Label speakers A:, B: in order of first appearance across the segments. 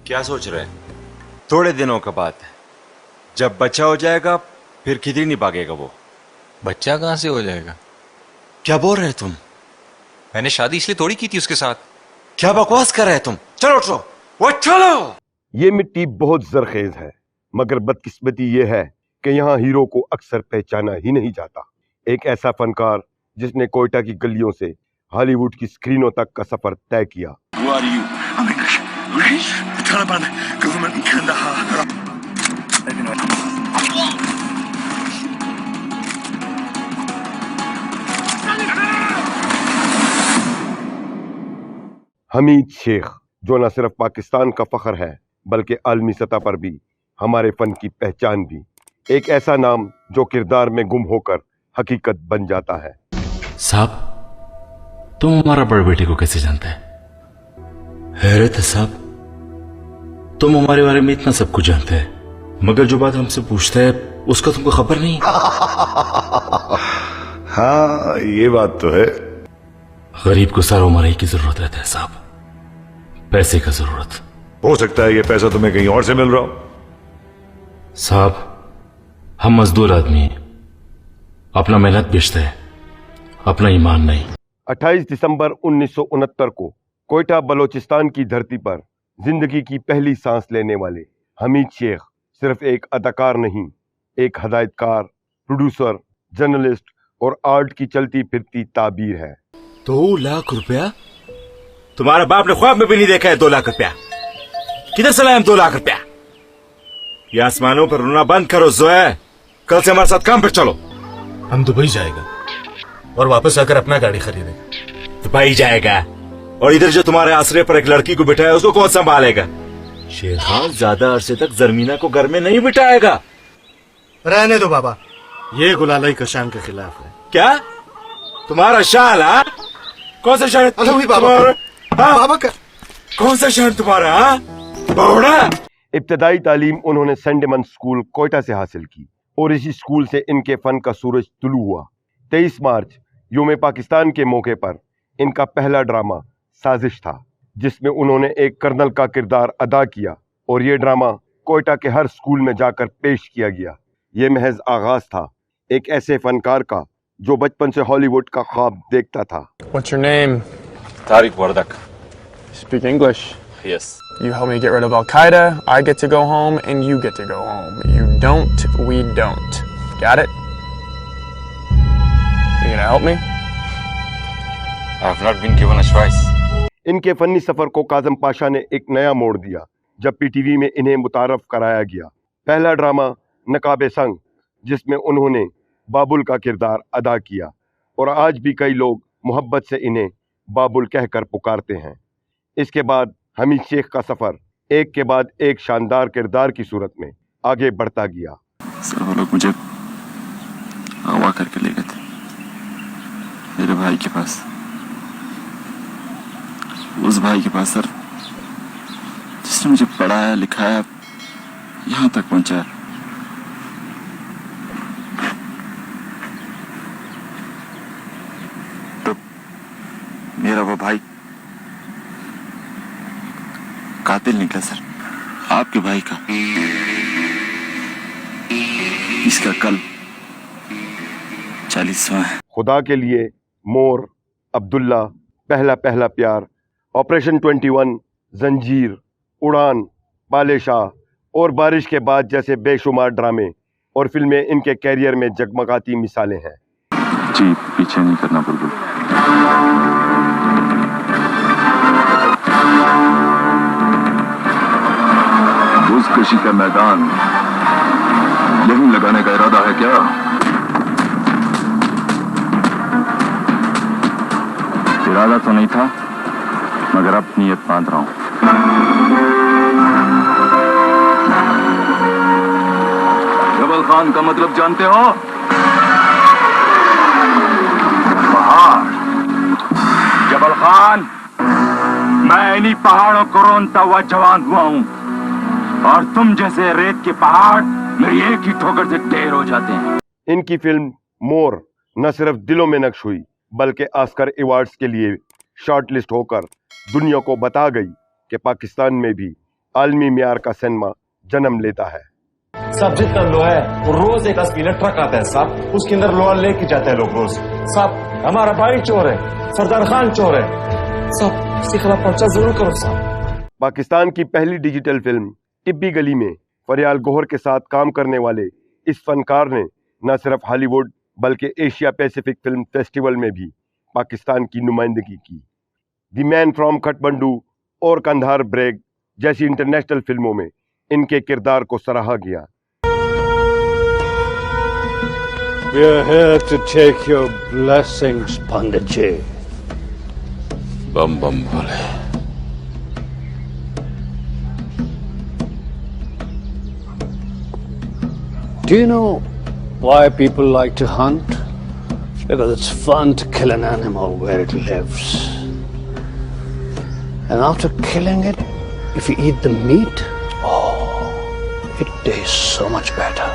A: क्या सोच रहे हैं? थोड़े दिनों का बात है, जब बच्चा हो जाएगा फिर किधर नहीं भागेगा वो।
B: बच्चा कहाँ से हो जाएगा?
A: क्या बोल रहे तुम?
B: मैंने शादी इसलिए थोड़ी की थी उसके साथ।
A: क्या बकवास कर रहे तुम? चलो उठो, वो चलो।
C: ये मिट्टी बहुत जरखेज है, मगर बदकिस्मती ये है कि यहाँ हीरो को अक्सर पहचाना ही नहीं जाता। एक ऐसा फनकार जिसने कोयटा की गलियों से हॉलीवुड की स्क्रीनों तक का सफर तय किया। हमीद शेख, जो न सिर्फ पाकिस्तान का फख्र है बल्कि आलमी सतह पर भी हमारे फन की पहचान भी। एक ऐसा नाम जो किरदार में गुम होकर हकीकत बन जाता है।
D: साहब, तुम हमारा बड़े बेटे को कैसे जानते हैं? हैरत है साहब, तुम हमारे बारे में इतना सब कुछ जानते हैं, मगर जो बात हमसे पूछते हैं उसका तुमको खबर नहीं।
E: हाँ, ये बात तो है।
D: गरीब को सारों मरई की जरूरत रहता है साहब, पैसे का जरूरत।
E: हो सकता है ये पैसा तुम्हें कहीं और से मिल रहा हो।
D: साहब, हम मजदूर आदमी हैं, अपना मेहनत बेचते हैं, अपना ईमान नहीं।
C: 28 दिसंबर 1969 को कोयटा बलोचिस्तान की धरती पर जिंदगी की पहली सांस लेने वाले हमीद शेख सिर्फ एक अदाकार नहीं, एक हदायतकार, प्रोड्यूसर, जर्नलिस्ट और आर्ट की चलती फिरती ताबीर है।
D: 2 लाख रुपया? तुम्हारा बाप ने ख्वाब में भी नहीं देखा है 2 लाख रुपया। किधर से लाए हम 2 लाख रुपया? ये आसमानों पर रोना बंद करो जोया, कल से हमारे साथ काम पर चलो।
F: हम दुबई जाएगा और वापस आकर अपना गाड़ी खरीदेगा।
D: दुबई जाएगा और इधर जो तुम्हारे आश्रय पर एक लड़की को बिठाया उसको कौन संभालेगा? शेर खान ज्यादा अरसे तक जरमीना को घर में नहीं बिठाएगा।
F: रहने दो बाबा, ये गुलालाई का शान के खिलाफ है।
D: क्या तुम्हारा शान? कौन सा शान?
F: बाबा का
D: कौन सा शान तुम्हारा? बौड़ा।
C: इब्तदाई तालीम उन्होंने संडेमन स्कूल कोयटा से हासिल की और इसी स्कूल से इनके फन का सूरज तुलू हुआ। 23 मार्च यौम पाकिस्तान के मौके पर इनका पहला ड्रामा साजिश था, जिसमें उन्होंने एक कर्नल का किरदार अदा किया और ये ड्रामा कोयटा के हर स्कूल में जाकर पेश किया गया। ये महज आगाज था एक ऐसे फनकार का जो बचपन से हॉलीवुड का ख्वाब देखता था।
G: What's your name?
A: Tariq Wardak.
G: Speak English.
A: Yes.
G: You help me get rid of Al Qaeda, I get to go home, and you get to go home. You don't, we don't. Got it? You gonna help me?
A: I have not been given a choice.
C: इनके funny सफर को काजम पाशा ने एक नया मोड़ दिया जब PTV में इन्हें मुतारफ कराया गया। पहला ड्रामा नकाबे संग, जिसमें उन्होंने बाबुल का किरदार अदा किया और आज भी कई लोग मोहब्बत से इन्हें बाबुल कहकर पुकारते हैं। इसके बाद हमीद शेख का सफर एक के बाद एक शानदार किरदार की सूरत में आगे बढ़ता गया।
H: सर, वो लोग मुझे अगवा करके ले गए थे मेरे भाई के पास। उस भाई के पास सर, जिसने मुझे पढ़ाया लिखाया, यहां तक पहुंचाया। तो मेरा वो भाई कातिल निकला सर, आपके भाई का। इसका कल 40वां है।
C: खुदा के लिए, मोर, अब्दुल्ला, पहला पहला प्यार, ऑपरेशन 21, जंजीर, उड़ान, बालेशाह और बारिश के बाद जैसे बेशुमार ड्रामे और फिल्में इनके कैरियर में जगमगाती मिसालें हैं।
H: जी, पीछे नहीं करना बुलबुल। बुज़कशी का मैदान यहीं लगाने का इरादा है क्या? इरादा तो नहीं था, मगर अब नियत बांध रहा हूं। जबल खान का मतलब जानते हो? पहाड़। जबल खान, मैं इन्हीं पहाड़ों को रोनता हुआ जवान हुआ हूं, और तुम जैसे रेत के पहाड़ मेरी एक ही ठोकर से ढेर हो जाते हैं।
C: इनकी फिल्म मोर न सिर्फ दिलों में नक्श हुई बल्कि ऑस्कर अवार्ड्स के लिए शॉर्टलिस्ट होकर दुनिया को बता गई कि पाकिस्तान में भी आलमी म्यार का सिनेमा जन्म लेता है।
I: साहब जितना लोहा है वो रोज एक 10 ट्रक आता है साहब, उसके अंदर लोहा लेके जाते हैं लोग रोज। साहब हमारा भाई चोर है, सरदार खान चोर है साहब, इसके खिलाफ पर्चा जरूर करो साहब।
C: पाकिस्तान की पहली डिजिटल फिल्म टिब्बी गली में फरियाल गौहर के साथ काम करने वाले इस फनकार ने न सिर्फ हॉलीवुड बल्कि एशिया पैसिफिक फिल्म फेस्टिवल में भी पाकिस्तान की नुमाइंदगी की। द मैन फ्रॉम खटमंडू और कंधार ब्रेग जैसी इंटरनेशनल फिल्मों में इनके किरदार को सराहा गया।
J: We are here to take your blessings, Panditji.
D: Bomb bomb Bhole.
J: Do you know why people like to hunt? Because it's fun to kill an animal where it lives. And after killing it, if you eat the meat, oh, it tastes so much better.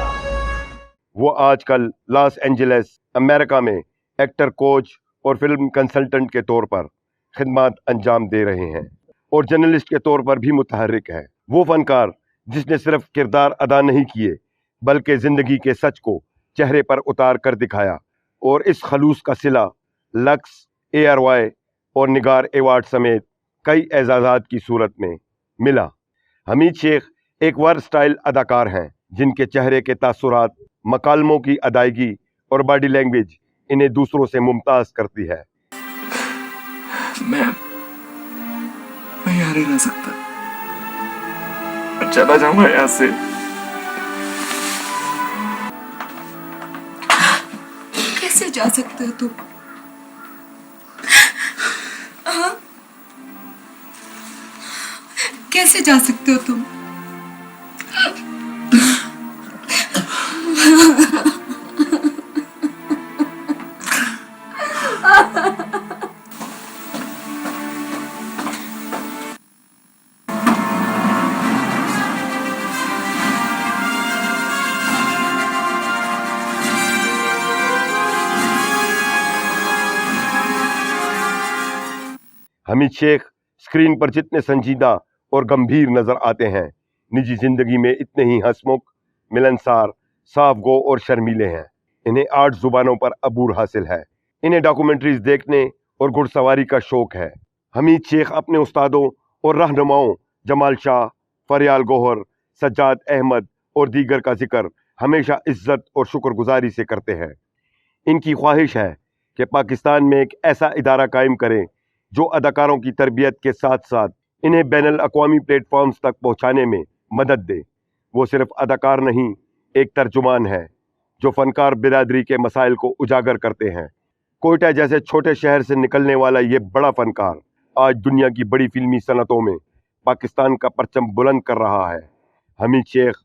C: वो आजकल Los Angeles America में actor coach और film consultant के तौर पर खिदमत अंजाम दे रहे हैं और जर्नलिस्ट के तौर पर भी मुतहर्रिक है। वो फनकार जिसने सिर्फ किरदार अदा नहीं किए बल्कि जिंदगी के सच को चेहरे पर उतार कर दिखाया और इस खलूस का सिला लक्स, ARY और निगार अवार्ड समेत कई एजाज़ात की सूरत में मिला। हमीद शेख एक वर्सटाइल अदाकार हैं जिनके चेहरे के तासुरात, मकालमों की अदायगी और बॉडी लैंग्वेज इन्हें दूसरों से मुमताज करती है।
G: मैं यहाँ नहीं रह सकता, मैं चला जाऊंगा यहाँ से।
K: कैसे जा सकते हो तुम? हाँ? कैसे जा सकते हो तुम?
C: हमीद शेख स्क्रीन पर जितने संजीदा और गंभीर नजर आते हैं, निजी जिंदगी में इतने ही हंसमुख, मिलनसार, साफ गो और शर्मीले हैं। इन्हें 8 जुबानों पर अबूर हासिल है। इन्हें डॉक्यूमेंट्रीज देखने और घुड़सवारी का शौक है। हमीद शेख अपने उस्तादों और रहनुमाओं जमाल शाह, फरियाल गौहर, सज्जाद अहमद और दीगर का जिक्र हमेशा इज्जत और शुक्रगुजारी से करते हैं। इनकी ख्वाहिश है कि पाकिस्तान में एक ऐसा इदारा कायम करें जो अदाकारों की तरबियत के साथ साथ इन्हें बैनुल अक़वामी प्लेटफॉर्म्स तक पहुंचाने में मदद दे। वो सिर्फ अदाकार नहीं, एक तर्जुमान है जो फनकार बिरादरी के मसाइल को उजागर करते हैं। कोयटा जैसे छोटे शहर से निकलने वाला ये बड़ा फनकार आज दुनिया की बड़ी फिल्मी सनतों में पाकिस्तान का परचम बुलंद कर रहा है। हमीद शेख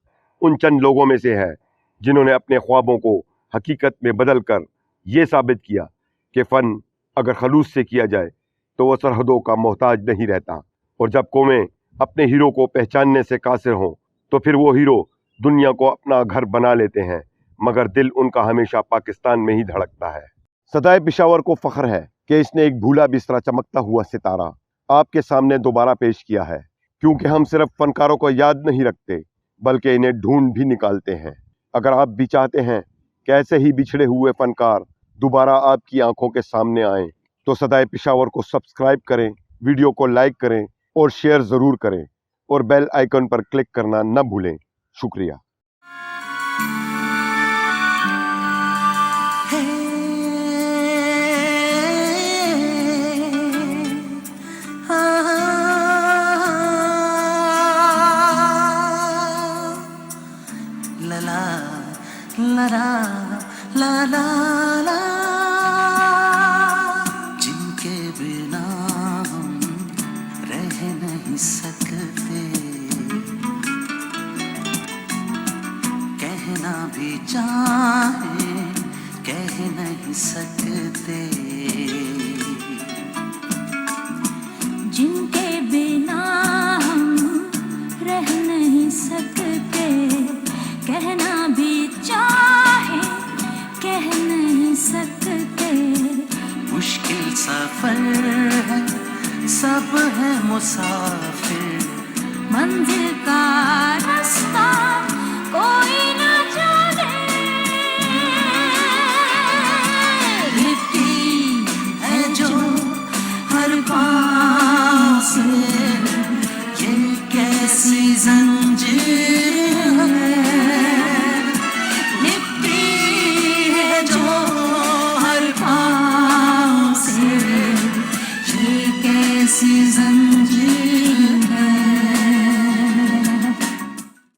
C: उन चंद लोगों में से है जिन्होंने अपने ख्वाबों को हकीकत में बदल कर ये साबित किया कि फ़न अगर खलूस से किया जाए तो वह सरहदों का मोहताज नहीं रहता। और जब कौमें अपने हीरो को पहचानने से कासिर हों तो फिर वो हीरो दुनिया को अपना घर बना लेते हैं, मगर दिल उनका हमेशा पाकिस्तान में ही धड़कता है। सदाए पेशावर को फ़ख्र है कि इसने एक भूला बिस्तरा चमकता हुआ सितारा आपके सामने दोबारा पेश किया है, क्योंकि हम सिर्फ फनकारों को याद नहीं रखते बल्कि इन्हें ढूंढ भी निकालते हैं। अगर आप भी चाहते हैं कि ऐसे ही बिछड़े हुए फनकार दोबारा आपकी आंखों के सामने आएं, तो सदाए पेशावर को सब्सक्राइब करें, वीडियो को लाइक करें और शेयर ज़रूर करें और बेल आइकन पर क्लिक करना न भूलें। शुक्रिया।
L: जिनके बिना हम रह नहीं सकते, कहना भी चाहे कह नहीं सकते,
M: जिनके बिना हम रह नहीं सकते, कहना भी चाहे कह नहीं सकते।
L: मुश्किल सफर है, सब है मुसाफिर,
M: मंजिल
L: जंजीर